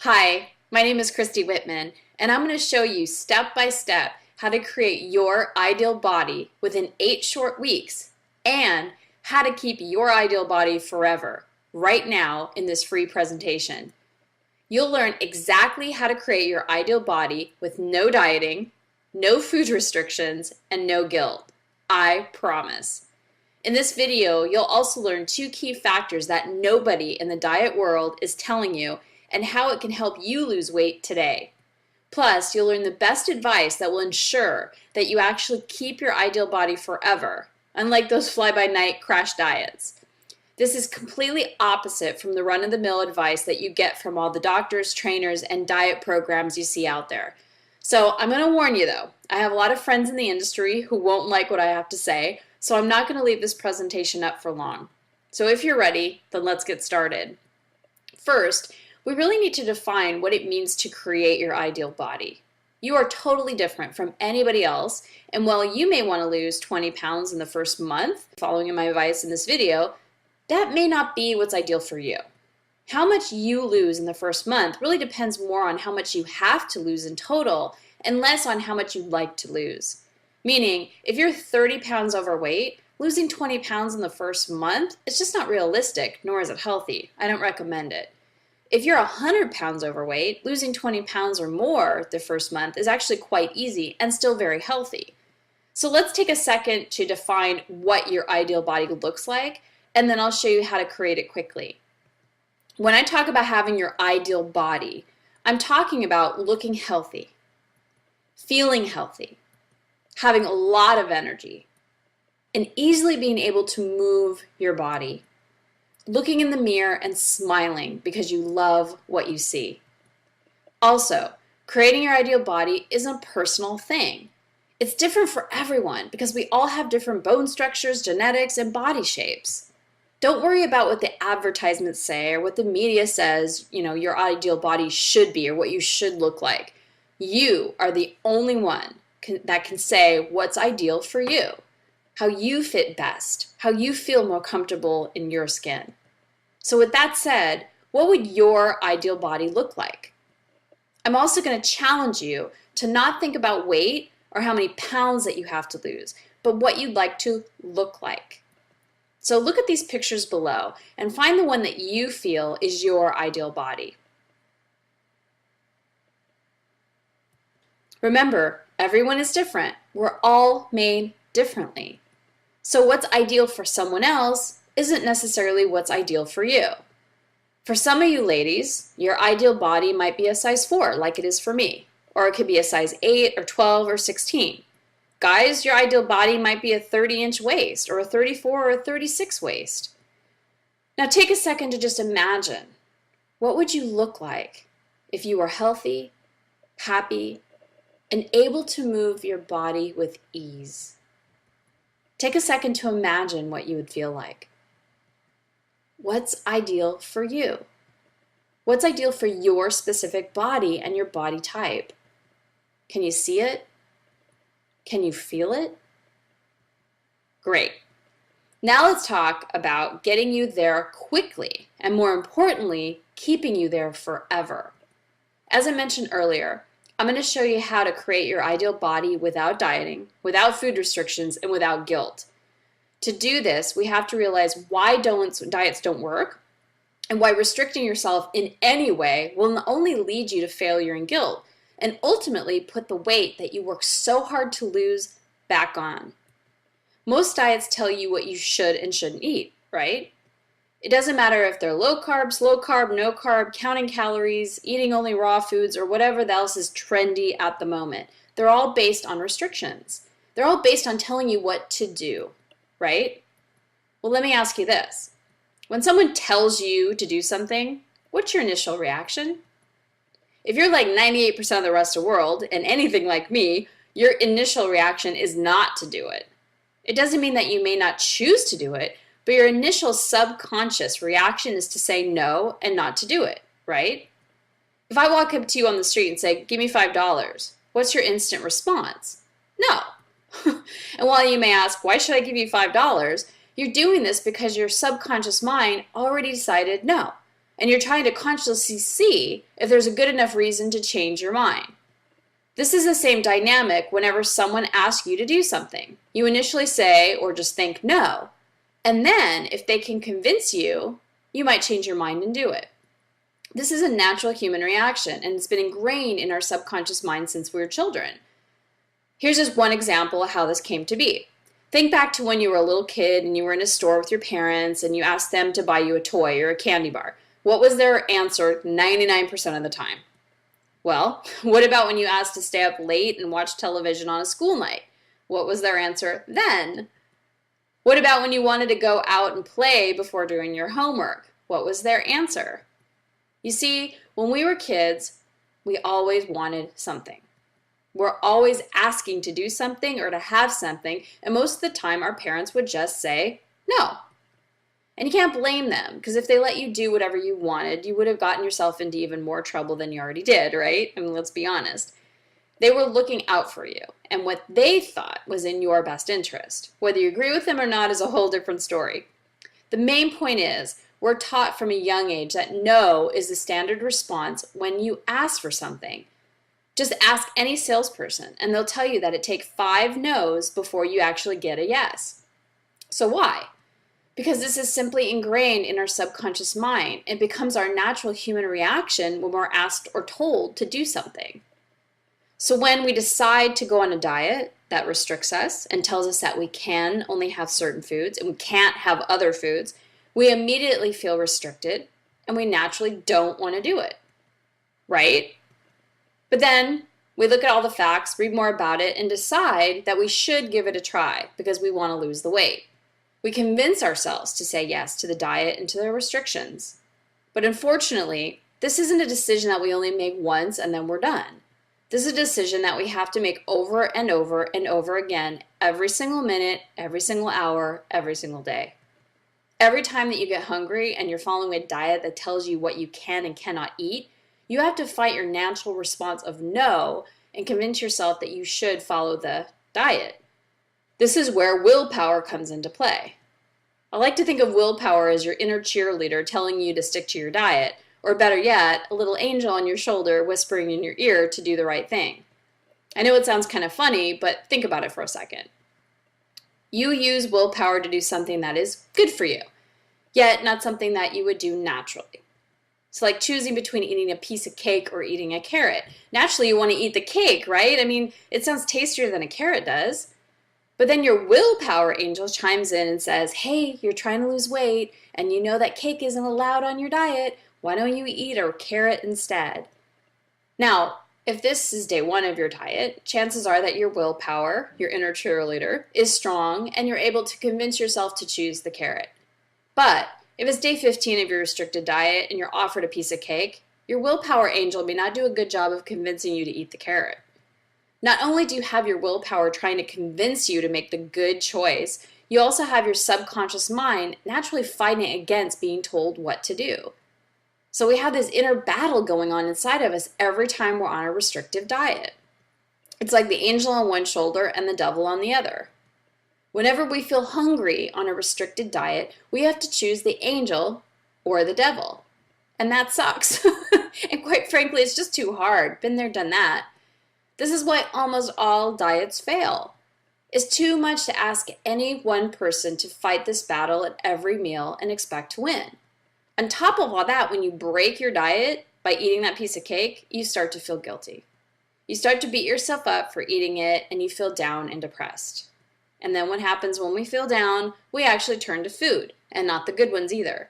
Hi, my name is Christy Whitman, and I'm going to show you step by step how to create your ideal body within 8 short weeks and how to keep your ideal body forever, right now in this free presentation. You'll learn exactly how to create your ideal body with no dieting, no food restrictions, and no guilt. I promise. In this video, you'll also learn 2 key factors that nobody in the diet world is telling you and how it can help you lose weight today. Plus, you'll learn the best advice that will ensure that you actually keep your ideal body forever, unlike those fly-by-night crash diets. This is completely opposite from the run-of-the-mill advice that you get from all the doctors, trainers, and diet programs you see out there. So I'm going to warn you though, I have a lot of friends in the industry who won't like what I have to say, so I'm not going to leave this presentation up for long. So if you're ready, then let's get started. First, we really need to define what it means to create your ideal body. You are totally different from anybody else, and while you may want to lose 20 pounds in the first month, following my advice in this video, that may not be what's ideal for you. How much you lose in the first month really depends more on how much you have to lose in total and less on how much you'd like to lose. Meaning, if you're 30 pounds overweight, losing 20 pounds in the first month is just not realistic, nor is it healthy. I don't recommend it. If you're 100 pounds overweight, losing 20 pounds or more the first month is actually quite easy and still very healthy. So let's take a second to define what your ideal body looks like, and then I'll show you how to create it quickly. When I talk about having your ideal body, I'm talking about looking healthy, feeling healthy, having a lot of energy, and easily being able to move your body. Looking in the mirror and smiling because you love what you see. Also, creating your ideal body is a personal thing. It's different for everyone because we all have different bone structures, genetics, and body shapes. Don't worry about what the advertisements say or what the media says, your ideal body should be or what you should look like. You are the only one that can say what's ideal for you, how you fit best, how you feel more comfortable in your skin. So with that said, what would your ideal body look like? I'm also going to challenge you to not think about weight or how many pounds that you have to lose, but what you'd like to look like. So look at these pictures below and find the one that you feel is your ideal body. Remember, everyone is different. We're all made differently. So what's ideal for someone else isn't necessarily what's ideal for you. For some of you ladies, your ideal body might be a size 4 like it is for me, or it could be a size 8 or 12 or 16. Guys, your ideal body might be a 30-inch waist or a 34 or a 36 waist. Now take a second to just imagine, what would you look like if you were healthy, happy, and able to move your body with ease? Take a second to imagine what you would feel like. What's ideal for you? What's ideal for your specific body and your body type? Can you see it? Can you feel it? Great. Now let's talk about getting you there quickly and, more importantly, keeping you there forever. As I mentioned earlier, I'm going to show you how to create your ideal body without dieting, without food restrictions, and without guilt. To do this, we have to realize why diets don't work and why restricting yourself in any way will only lead you to failure and guilt and ultimately put the weight that you work so hard to lose back on. Most diets tell you what you should and shouldn't eat, right? It doesn't matter if they're low carb, no carb, counting calories, eating only raw foods, or whatever else is trendy at the moment. They're all based on restrictions. They're all based on telling you what to do, right? Well, let me ask you this. When someone tells you to do something, what's your initial reaction? If you're like 98% of the rest of the world and anything like me, your initial reaction is not to do it. It doesn't mean that you may not choose to do it, but your initial subconscious reaction is to say no and not to do it, right? If I walk up to you on the street and say, give me $5, what's your instant response? No. And while you may ask, why should I give you $5? You're doing this because your subconscious mind already decided no. and you're trying to consciously see if there's a good enough reason to change your mind. This is the same dynamic whenever someone asks you to do something. You initially say or just think no, and then if they can convince you, you might change your mind and do it. This is a natural human reaction, and it's been ingrained in our subconscious mind since we were children. Here's just one example of how this came to be. Think back to when you were a little kid and you were in a store with your parents and you asked them to buy you a toy or a candy bar. What was their answer 99% of the time? Well, what about when you asked to stay up late and watch television on a school night? What was their answer then? What about when you wanted to go out and play before doing your homework? What was their answer? You see, when we were kids, we always wanted something. We're always asking to do something or to have something, and most of the time our parents would just say no. And you can't blame them, because if they let you do whatever you wanted, you would have gotten yourself into even more trouble than you already did, right? I mean, let's be honest. They were looking out for you, and what they thought was in your best interest. Whether you agree with them or not is a whole different story. The main point is, we're taught from a young age that no is the standard response when you ask for something. Just ask any salesperson, and they'll tell you that it takes 5 no's before you actually get a yes. So why? Because this is simply ingrained in our subconscious mind. It becomes our natural human reaction when we're asked or told to do something. So when we decide to go on a diet that restricts us and tells us that we can only have certain foods and we can't have other foods, we immediately feel restricted and we naturally don't want to do it, right? But then we look at all the facts, read more about it, and decide that we should give it a try because we want to lose the weight. We convince ourselves to say yes to the diet and to the restrictions. But unfortunately, this isn't a decision that we only make once and then we're done. This is a decision that we have to make over and over and over again every single minute, every single hour, every single day. Every time that you get hungry and you're following a diet that tells you what you can and cannot eat, you have to fight your natural response of no and convince yourself that you should follow the diet. This is where willpower comes into play. I like to think of willpower as your inner cheerleader telling you to stick to your diet, or better yet, a little angel on your shoulder whispering in your ear to do the right thing. I know it sounds kind of funny, but think about it for a second. You use willpower to do something that is good for you, yet not something that you would do naturally. It's like choosing between eating a piece of cake or eating a carrot. Naturally, you want to eat the cake, right? I mean, it sounds tastier than a carrot does. But then your willpower angel chimes in and says, hey, you're trying to lose weight, and you know that cake isn't allowed on your diet. Why don't you eat a carrot instead? Now, if this is day 1 of your diet, chances are that your willpower, your inner cheerleader, is strong and you're able to convince yourself to choose the carrot. But if it's day 15 of your restricted diet and you're offered a piece of cake, your willpower angel may not do a good job of convincing you to eat the carrot. Not only do you have your willpower trying to convince you to make the good choice, you also have your subconscious mind naturally fighting against being told what to do. So we have this inner battle going on inside of us every time we're on a restrictive diet. It's like the angel on one shoulder and the devil on the other. Whenever we feel hungry on a restricted diet, we have to choose the angel or the devil. And that sucks. And quite frankly, it's just too hard. Been there, done that. This is why almost all diets fail. It's too much to ask any one person to fight this battle at every meal and expect to win. On top of all that, when you break your diet by eating that piece of cake, you start to feel guilty. You start to beat yourself up for eating it and you feel down and depressed. And then what happens when we feel down? We actually turn to food, and not the good ones either.